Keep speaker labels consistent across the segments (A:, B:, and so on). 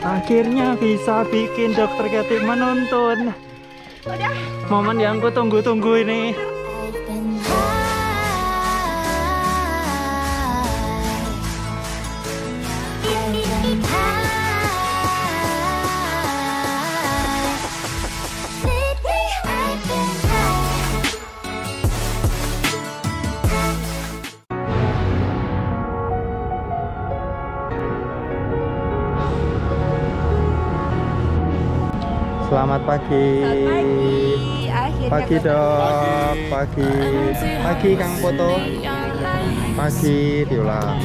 A: Akhirnya bisa bikin Dokter Katy menuntun. Momen yang ku tunggu-tunggu ini. Selamat pagi. Pagi Dok. Pagi Kang Foto. Pagi diulang.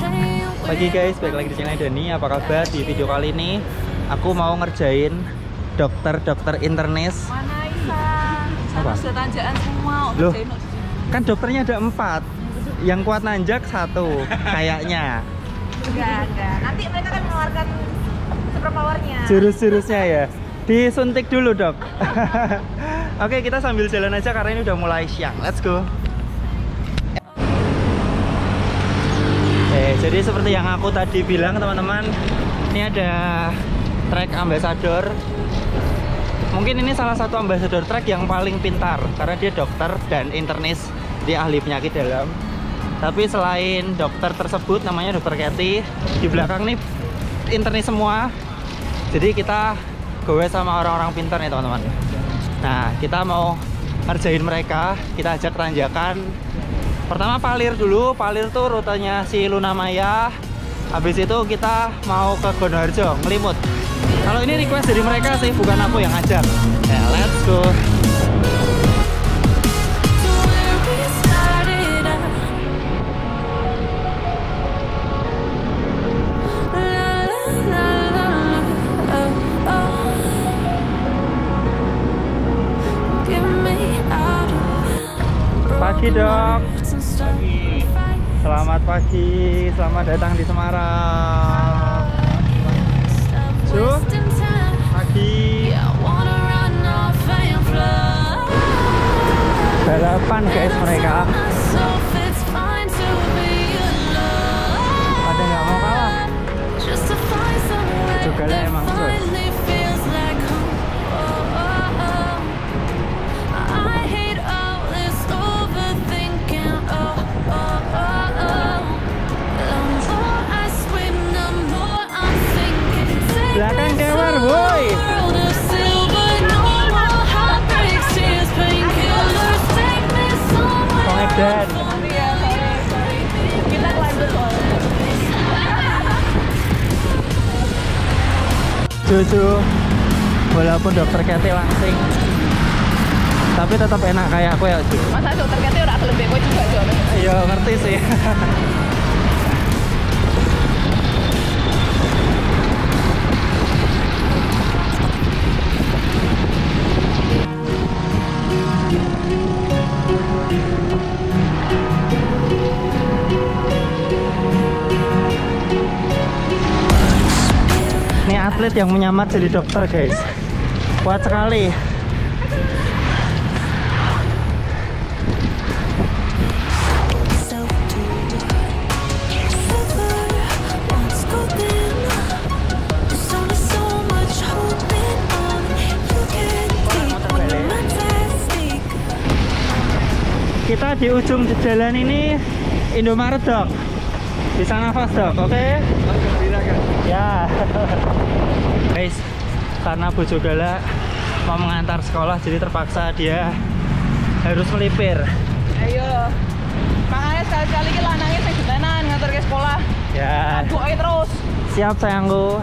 A: Pagi guys, balik lagi di channel Dani. Apa kabar? Di video kali ini aku mau ngerjain dokter internis.
B: Mana Isan?
A: Apa?
B: Sudah tanjakan semua.
A: Loh, kan dokternya ada 4. Yang kuat nanjak 1 kayaknya.
B: Enggak. Nanti mereka akan mengeluarkan super powernya.
A: Jurus-jurusnya ya. Disuntik dulu Dok. Oke, kita sambil jalan aja karena ini udah mulai siang. Let's go. Jadi seperti yang aku tadi bilang teman-teman, ini ada trek ambassador. Mungkin ini salah satu ambassador trek yang paling pintar karena dia dokter dan internis, dia ahli penyakit dalam. Tapi selain dokter tersebut namanya Dokter Katy, di belakang nih internis semua. Jadi kita gue sama orang-orang pintar nih teman-teman. Nah, kita mau ngerjain mereka. Kita ajak tanjakan. Pertama Palir dulu. Palir tuh rutenya si Luna Maya. Habis itu kita mau ke Gondoharjo, Ngelimut. Kalau ini request dari mereka sih, bukan aku yang ngajak. Ya, let's go. Pagi Dok. Selamat pagi, selamat datang di Semarang. Pagi. Balapan guys mereka. Pada nggak mau kalah. Juga lah emang tuh. Belakang kewer, boy. Pengedar.
B: Kita lanjut soalnya.
A: Cucu, walaupun Dokter Katy langsing, tapi tetap enak kayak aku ya, Cu.
B: Masa Dokter Katy udah lebih gue juga Jo.
A: Iya, ngerti sih. Ini atlet yang menyamar jadi dokter guys, kuat sekali. Kita di ujung jalan ini Indomaret Dok, bisa nafas Dok, oke? Ya guys, karena Bojo Gala mau mengantar sekolah jadi terpaksa dia harus melipir.
B: Ayo, makanya sekali-kali kita anaknya saya jutenan ngantar ke sekolah.
A: Ya,
B: Aduh, ayo terus.
A: siap sayangku.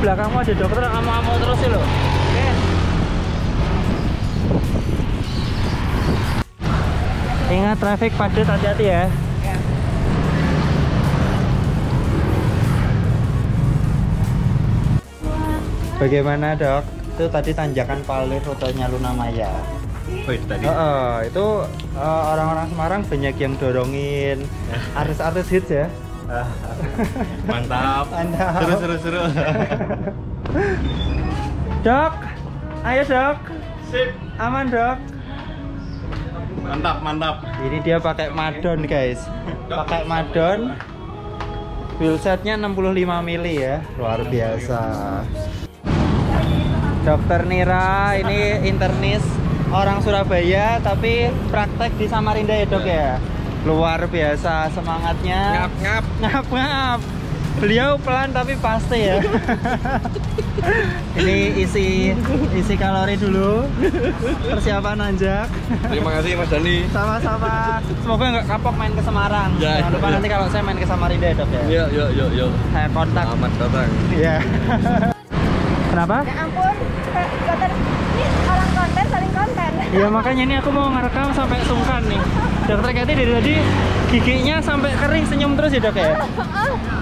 A: Belakangmu ada dokter yang mau terus sih lo.
B: Oke.
A: Ingat traffic padat, hati-hati ya. Bagaimana Dok? Itu tadi tanjakan Palir rutenya Luna Maya.
C: Oh itu tadi?
A: Itu orang-orang Semarang banyak yang dorongin artis-artis hits ya.
C: Mantap.
A: Mantap.
C: Seru.
A: Dok, ayo Dok.
C: Sip.
A: Aman Dok.
C: Mantap.
A: Ini dia pakai madon guys. Pakai madon. Wheelsetnya 65 mili ya, luar biasa. Dokter Nira ini internis orang Surabaya tapi praktek di Samarinda ya dok ya. Luar biasa semangatnya. Ngap. Beliau pelan tapi pasti ya. Ini isi kalori dulu. Persiapan nanjak.
C: Terima kasih Mas Dani.
A: Sama-sama. Semoga nggak kapok main ke Semarang.
C: Ya,
A: Jangan lupa nanti kalau saya main ke Samarinda ya dok ya.
C: Yuk.
A: Saya kontak.
C: Selamat datang.
A: Iya. Kenapa?
B: Ya ampun, konten ini orang konten saling konten.
A: Iya makanya ini aku mau ngerekam sampai sungkan nih. Dokter Kathy dari tadi giginya sampai kering senyum terus ya dok ya.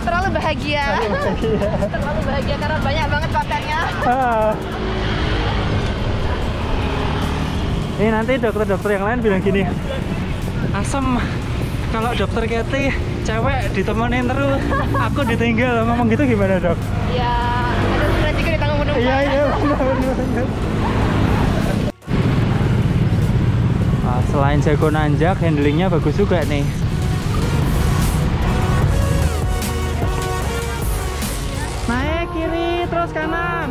B: Terlalu bahagia. Terlalu bahagia karena banyak banget kontennya.
A: Ini nanti dokter-dokter yang lain bilang gini, asem kalau dokter Kathy cewek ditemenin terus, aku ditinggal. Ngomong gitu gimana dok?
B: Ya, ada sebenarnya juga ditanggung penumpang.
A: Iya benar. Nah, selain jago nanjak, handlingnya bagus juga nih. Naik kiri terus kanan.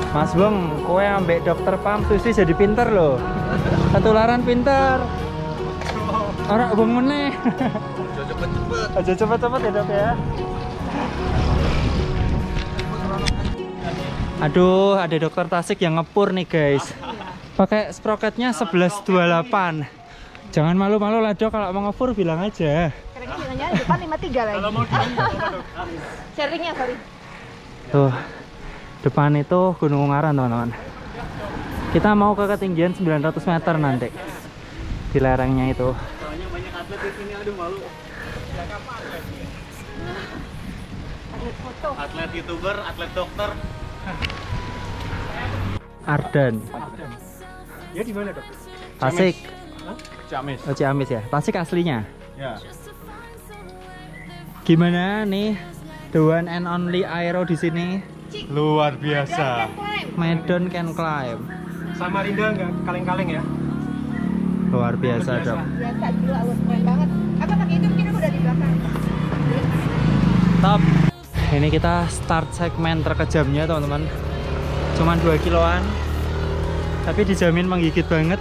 A: Mas Bong, kowe ambek dokter Pam Susi jadi pinter loh. Ketularan pinter. Ora bong meneh. Aja cepet-cepet ya dok ya. Aduh, ada dokter Tasik yang ngepur nih guys. Pakai sproketnya 1128. Jangan malu-malu lah dok, kalau mau ngepur bilang aja.
B: Karena bilangnya di depan 53 lagi. Sharingnya sorry.
A: Tuh, depan itu Gunung Ungaran teman-teman. Kita mau ke ketinggian 900 meter nanti. Di lerengnya itu.
C: Soalnya banyak atlet di sini, aduh malu.
B: Atlet foto.
C: Atlet YouTuber, atlet dokter.
A: Ardan.
C: Ya di mana dok?
A: Tasik.
C: Ciamis.
A: Oh, Ciamis ya. Tasik aslinya.
C: Ya.
A: Gimana nih? The one and only aero di sini.
C: Luar biasa.
A: Medan can climb.
C: Samarinda nggak kaleng-kaleng ya?
A: Luar biasa dok.
B: Biasa dulu aku keren banget. Apa pakai itu mungkin aku udah di belakang.
A: Top. Ini kita start segmen terkejamnya teman-teman. Cuman 2 kiloan. Tapi dijamin menggigit banget.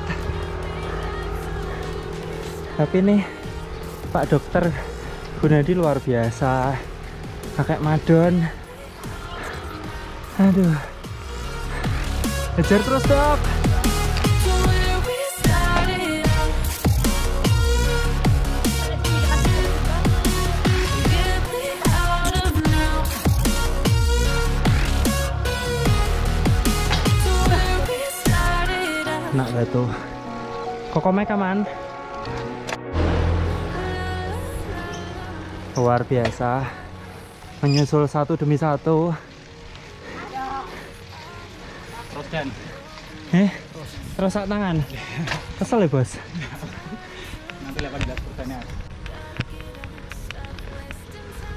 A: Tapi nih Pak Dokter Gunadi luar biasa. Pakai madon. Aduh. Kejar terus dok. Nak batu. Kokomnya kaman. Luar biasa. Menyusul satu demi satu.
C: Terus dan.
A: Terus sak tangan. Kesel ya bos.
C: Nanti 18%-nya.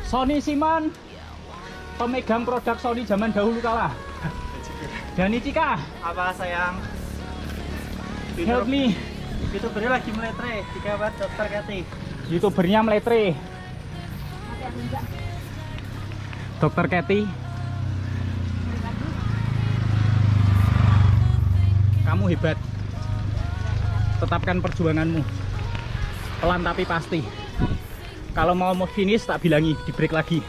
C: Sony Siman, pemegang produk Sony zaman dahulu kala. Dan Cika,
A: Apa sayang?
C: help me.
A: YouTubernya lagi meletre. Dikawat Dokter Kathy.
C: YouTubernya meletre. Dokter Kathy, kamu hebat. Tetapkan perjuanganmu. Pelan tapi pasti. Kalau mau finish tak bilangi, di break lagi.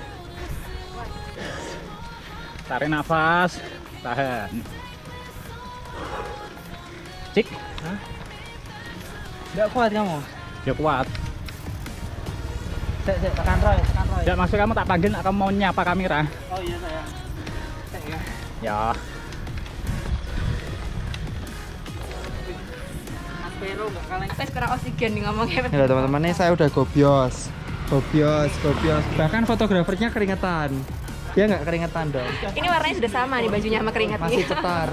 C: Tarik nafas, tahan. Cik,
A: Nggak kuat kamu?
C: ya kuat.
A: Tekan Roy.
C: Tidak maksud kamu tak panggil, kamu mau nyapa kamera.
A: Oh iya sayang. Ya.
C: Ya.
A: Mas Pero nggak kaleng.
B: Tes kurang oksigen nih ngomongnya.
A: Ya teman-teman, ini saya udah gobios. Bahkan fotografernya keringetan. Dia nggak keringetan dong.
B: Ini warnanya sudah sama nih bajunya sama keringatnya.
A: Masih cetar.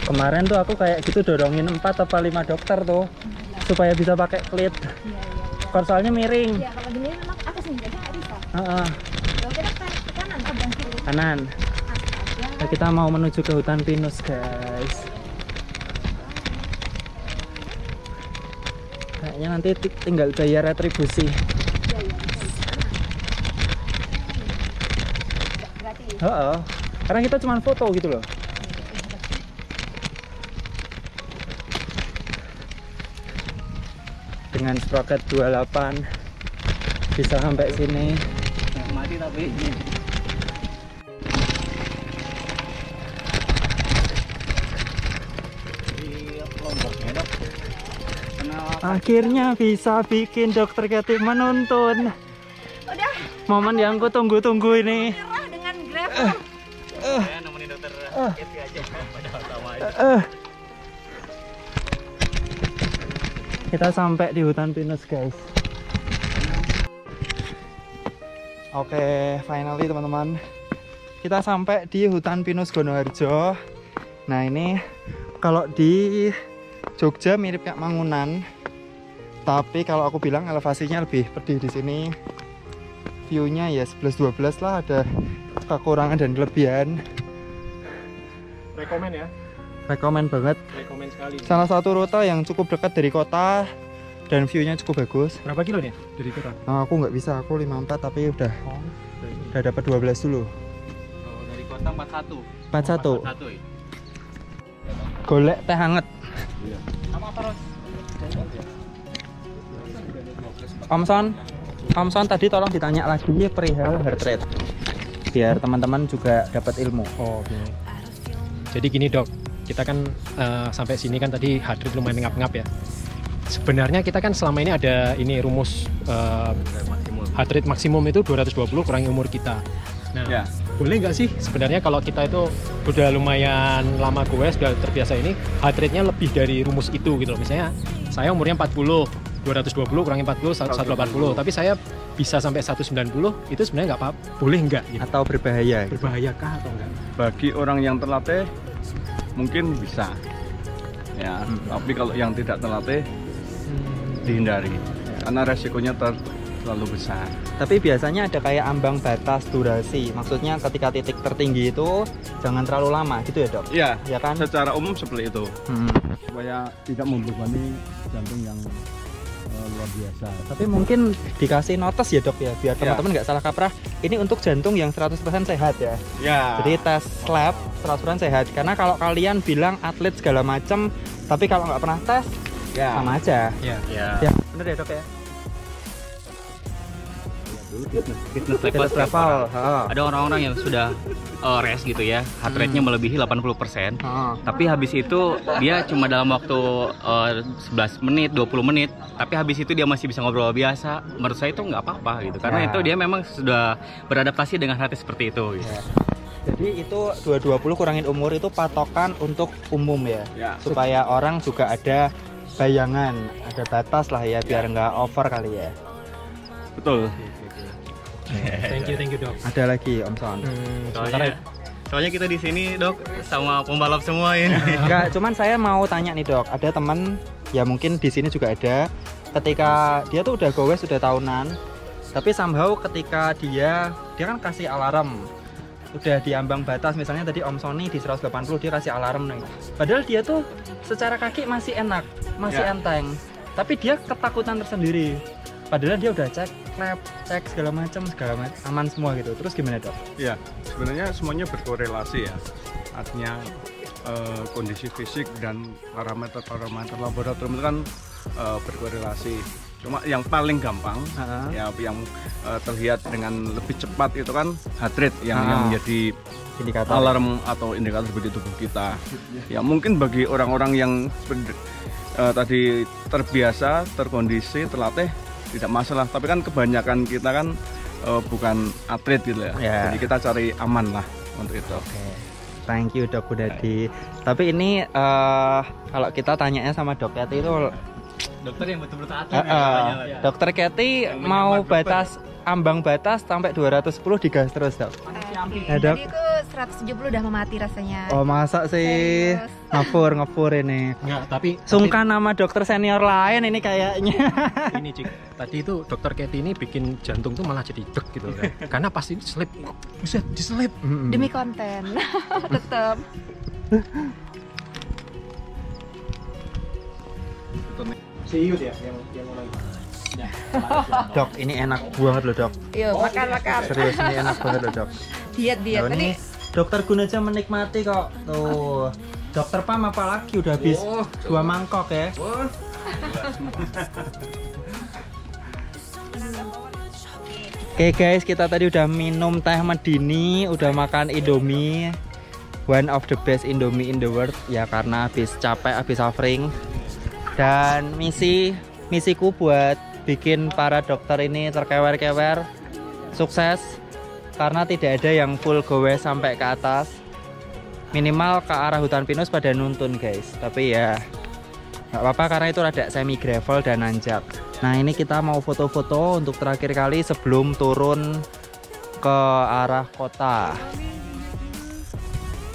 A: Kemarin tuh aku kayak gitu dorongin 4 atau 5 dokter tuh supaya bisa pakai klit. Korsalnya miring.
B: Ya kalau gini memang aku sendiri nggak bisa.
A: Heeh.
B: Kalau kita ke kanan ke bang kiri.
A: Kanan. Nah, kita mau menuju ke hutan pinus, guys. Kayaknya nanti tinggal bayar retribusi. Karena kita cuma foto gitu loh. Dengan sprocket 28 bisa sampai sini.
C: Mati tapi.
A: Akhirnya bisa bikin Dokter Katy menuntun.
B: Udah.
A: Momen yang ku tunggu-tunggu ini.
B: Merah dengan gravel.
C: Saya nemenin Dokter Katy aja. Padahal sama aja.
A: Kita sampai di hutan pinus, guys. Oke, finally teman-teman, kita sampai di hutan pinus Gonoharjo. Nah, ini kalau di Jogja mirip kayak Mangunan, tapi kalau aku bilang elevasinya lebih pedih di sini. View-nya ya 11-12 lah, ada kekurangan dan kelebihan.
C: Rekomen ya.
A: Rekomen banget.
C: Rekomen sekali.
A: Salah satu rute yang cukup dekat dari kota dan view-nya cukup bagus.
C: Berapa kilo nih dari kota?
A: Nah, aku nggak bisa, aku 54 tapi udah dapat 12 dulu.
C: Oh, dari kota 41.
A: 41.
C: 41 ya.
A: Golek teh hangat.
C: Iya. Sama terus.
A: Om Son tadi tolong ditanya lagi perihal heart rate. Biar teman-teman juga dapat ilmu.
D: Oh, oke. Jadi gini dok, kita kan sampai sini kan tadi heart rate lumayan ngap-ngap ya. Sebenarnya kita kan selama ini ada ini rumus heart rate maksimum itu 220 kurangi umur kita. Nah,
C: Ya.
D: boleh nggak sih sebenarnya kalau kita itu udah lumayan lama goes, sudah terbiasa ini, heart rate-nya lebih dari rumus itu gitu loh. Misalnya saya umurnya 40, 220 kurangi 40, 180. Tapi saya bisa sampai 190, itu sebenarnya nggak apa-apa. Boleh nggak? Gitu.
A: Atau berbahaya.
D: Berbahayakah atau enggak?
E: Bagi orang yang terlatih mungkin bisa ya, tapi kalau yang tidak terlatih dihindari karena resikonya terlalu besar.
A: Tapi biasanya ada kayak ambang batas durasi. Maksudnya ketika titik tertinggi itu jangan terlalu lama gitu ya, Dok?
E: Iya,
A: Ya kan?
E: secara umum seperti itu
F: supaya tidak membebani jantung yang luar biasa.
A: Tapi mungkin dikasih notes ya, Dok ya, biar teman-teman nggak salah kaprah. Ini untuk jantung yang 100% sehat ya.
E: Ya.
A: Jadi tes lab 100% sehat. Karena kalau kalian bilang atlet segala macam, tapi kalau nggak pernah tes, sama aja.
D: Ya.
A: Ya, bener ya, Dok ya?
C: Fitness
A: Fitness level.
C: Ada orang-orang yang sudah race gitu ya, heart rate-nya melebihi 80%. Tapi habis itu dia cuma dalam waktu 11 menit, 20 menit, tapi habis itu dia masih bisa ngobrol biasa. Menurut saya itu nggak apa-apa gitu, karena itu dia memang sudah beradaptasi dengan hati seperti itu gitu.
A: Jadi itu 220 kurangin umur itu patokan untuk umum ya,
E: Ya.
A: supaya orang juga ada bayangan, ada batas lah ya, biar nggak over kali ya.
E: Betul.
D: Thank you dok.
A: Ada lagi Om Son.
C: Soalnya kita di sini dok sama pembalap semua ini.
A: Enggak, cuman saya mau tanya nih Dok, ada temen ya mungkin di sini juga ada, ketika dia tuh udah gowes sudah tahunan, tapi somehow ketika dia kan kasih alarm, udah di ambang batas, misalnya tadi Om Sony di 180 dia kasih alarm nih, padahal dia tuh secara kaki masih enak, masih enteng, tapi dia ketakutan tersendiri, padahal dia udah cek lab, cek segala macam aman semua gitu. Terus gimana Dok?
E: Ya, sebenarnya semuanya berkorelasi ya. Artinya kondisi fisik dan parameter laboratorium itu kan berkorelasi. Cuma yang paling gampang ya yang terlihat dengan lebih cepat itu kan heart rate yang menjadi
A: Indikator.
E: alarm atau indikator bagi tubuh kita. Ya mungkin bagi orang-orang yang tadi terbiasa, terkondisi, terlatih tidak masalah. Tapi kan kebanyakan kita kan bukan atlet gitu ya. Jadi kita cari aman lah untuk itu.
A: Oke. Thank you Dok Budadi. Tapi ini kalau kita tanyanya sama Dok Katy itu
C: Dokter yang betul-betul atlet
A: Dokter Katy mau ambang batas sampai 210 digas terus Dok.
B: Jadi
A: Dok.
B: itu
G: 170 udah mau mati rasanya.
A: Oh masa sih?
G: Serius.
A: Ngepur ini.
D: Enggak, tapi
A: Sungkan nama dokter senior lain ini kayaknya.
D: ini Cik, tadi itu dokter Katy ini bikin jantung tuh malah jadi deg gitu kan. Karena pasti diselip, buset diselip.
G: Demi konten. Tetap.
D: See you ya yang mulai.
A: Dok, ini enak banget loh dok.
G: Yuk, makan.
A: Serius ini enak banget loh dok.
G: Diet.
A: Loh, ini dokter Gunaja menikmati kok. Tuh. Dokter Pam apalagi udah habis 2 mangkok ya. Oke guys, kita tadi udah minum teh Medini, udah makan Indomie. One of the best Indomie in the world ya, karena habis capek, habis suffering. Dan misiku buat bikin para dokter ini terkewer-kewer sukses, karena tidak ada yang full goes sampai ke atas. Minimal ke arah hutan pinus pada nuntun guys, tapi ya nggak apa-apa karena itu rada semi gravel dan nanjak. Nah ini kita mau foto-foto untuk terakhir kali sebelum turun ke arah kota.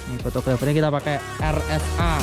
A: Ini fotografernya kita pakai RSA.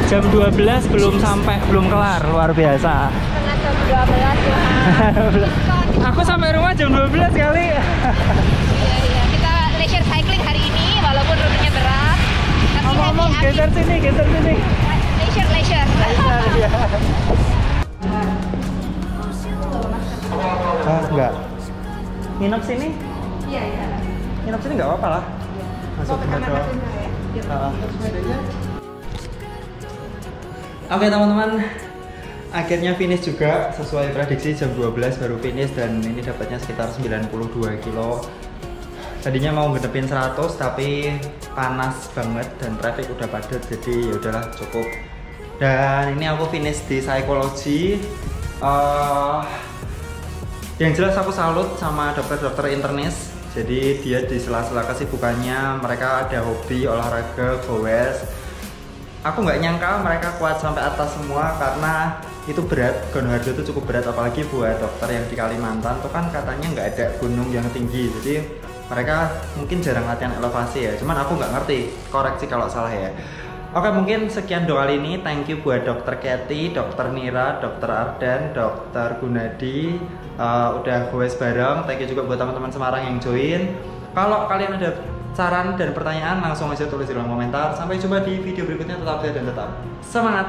A: Jam 12 belum kelar, luar biasa.
G: Setengah jam 12 ya.
A: Aku sampai rumah jam 12 kali.
G: Iya. Kita leisure cycling hari ini walaupun rutenya berat. Tapi
A: Ngomong geser sini.
G: Leisure.
A: Iya. Enggak. Nginep sini?
G: Iya.
A: Nginep sini nggak apa-apa lah. Masuk ke hotel. Oke teman-teman, akhirnya finish juga sesuai prediksi, jam 12 baru finish dan ini dapatnya sekitar 92 kilo. Tadinya mau ngedepin 100 tapi panas banget dan traffic udah padat, jadi ya udahlah cukup. Dan ini aku finish di psikologi. Yang jelas aku salut sama dokter-dokter internis. Jadi dia di sela-sela kesibukannya mereka ada hobi olahraga goes. Aku nggak nyangka mereka kuat sampai atas semua karena itu berat. Gunung Harjo itu cukup berat, apalagi buat dokter yang di Kalimantan tuh kan katanya nggak ada gunung yang tinggi, jadi mereka mungkin jarang latihan elevasi ya. Cuman aku nggak ngerti, koreksi kalau salah ya. Oke, mungkin sekian doa ini. Thank you buat dokter Katy, dokter Nira, dokter Ardan, dokter Gunadi udah goes bareng. Thank you juga buat teman-teman Semarang yang join. Kalau kalian ada saran dan pertanyaan langsung aja tulis di kolom komentar. Sampai jumpa di video berikutnya, tetap sehat dan tetap semangat.